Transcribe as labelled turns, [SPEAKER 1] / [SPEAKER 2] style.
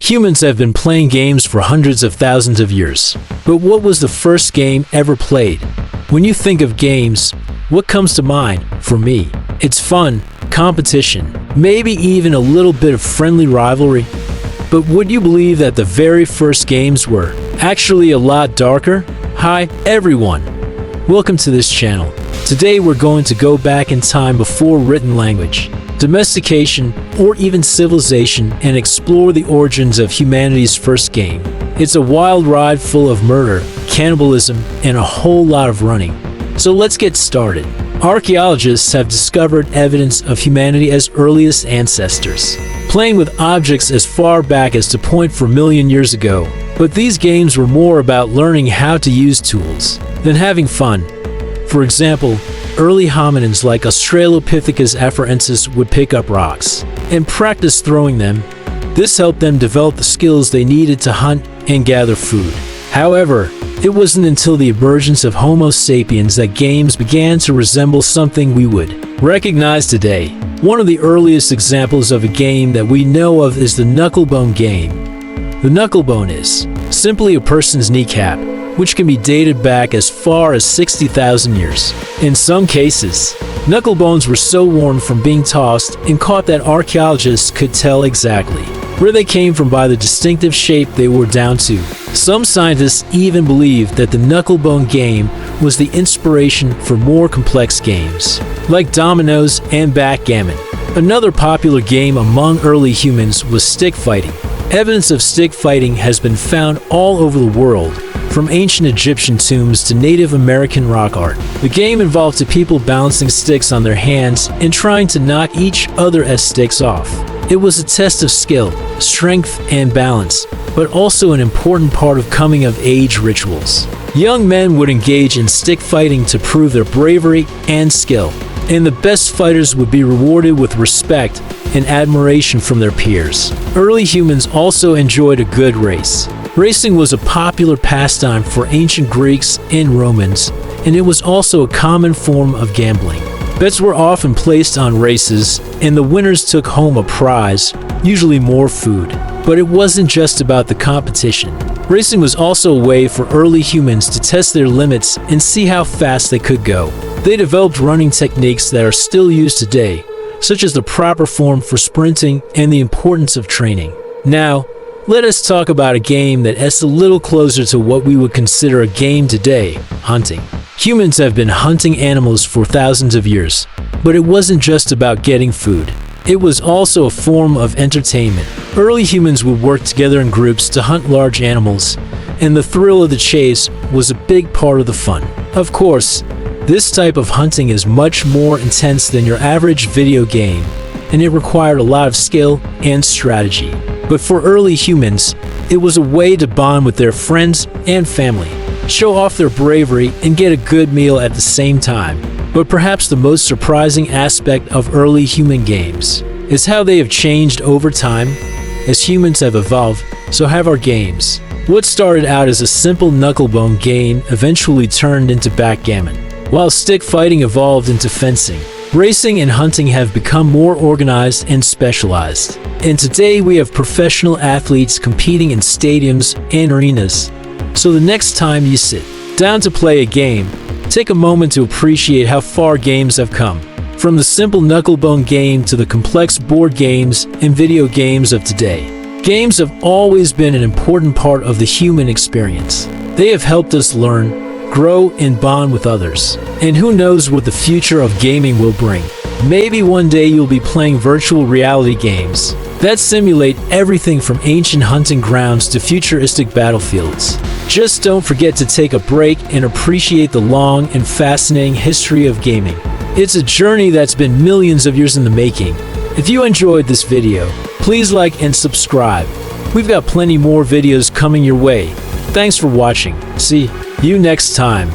[SPEAKER 1] Humans have been playing games for hundreds of thousands of years. But what was the first game ever played? When you think of games, what comes to mind? For me, it's fun, competition, maybe even a little bit of friendly rivalry. But would you believe that the very first games were actually a lot darker? Hi, everyone. Welcome to this channel. Today we're going to go back in time before written language, domestication, or even civilization and explore the origins of humanity's first game. It's a wild ride full of murder, cannibalism, and a whole lot of running. So let's get started. Archaeologists have discovered evidence of humanity as earliest ancestors, playing with objects as far back as 2.4 million years ago. But these games were more about learning how to use tools than having fun. For example, early hominins like Australopithecus afarensis would pick up rocks and practice throwing them. This helped them develop the skills they needed to hunt and gather food. However, it wasn't until the emergence of Homo sapiens that games began to resemble something we would recognize today. One of the earliest examples of a game that we know of is the knucklebone game. The knucklebone is simply a person's kneecap, which can be dated back as far as 60,000 years. In some cases, knucklebones were so worn from being tossed and caught that archaeologists could tell exactly where they came from by the distinctive shape they were down to. Some scientists even believe that the knucklebone game was the inspiration for more complex games, like dominoes and backgammon. Another popular game among early humans was stick fighting. Evidence of stick fighting has been found all over the world, from ancient Egyptian tombs to Native American rock art. The game involved two people balancing sticks on their hands and trying to knock each other's sticks off. It was a test of skill, strength, and balance, but also an important part of coming-of-age rituals. Young men would engage in stick fighting to prove their bravery and skill, and the best fighters would be rewarded with respect and admiration from their peers. Early humans also enjoyed a good race. Racing was a popular pastime for ancient Greeks and Romans, and it was also a common form of gambling. Bets were often placed on races, and the winners took home a prize, usually more food. But it wasn't just about the competition. Racing was also a way for early humans to test their limits and see how fast they could go. They developed running techniques that are still used today, such as the proper form for sprinting and the importance of training. Now, let us talk about a game that is a little closer to what we would consider a game today: hunting. Humans have been hunting animals for thousands of years, but it wasn't just about getting food. It was also a form of entertainment. Early humans would work together in groups to hunt large animals, and the thrill of the chase was a big part of the fun. Of course, this type of hunting is much more intense than your average video game, and it required a lot of skill and strategy. But for early humans, it was a way to bond with their friends and family, show off their bravery, and get a good meal at the same time. But perhaps the most surprising aspect of early human games is how they have changed over time. As humans have evolved, so have our games. What started out as a simple knucklebone game eventually turned into backgammon, while stick fighting evolved into fencing. Racing and hunting have become more organized and specialized. And today we have professional athletes competing in stadiums and arenas. So the next time you sit down to play a game, take a moment to appreciate how far games have come. From the simple knucklebone game to the complex board games and video games of today. Games have always been an important part of the human experience. They have helped us learn, grow, and bond with others. And who knows what the future of gaming will bring. Maybe one day you'll be playing virtual reality games that simulate everything from ancient hunting grounds to futuristic battlefields. Just don't forget to take a break and appreciate the long and fascinating history of gaming. It's a journey that's been millions of years in the making. If you enjoyed this video, please like and subscribe. We've got plenty more videos coming your way. Thanks for watching. See you next time.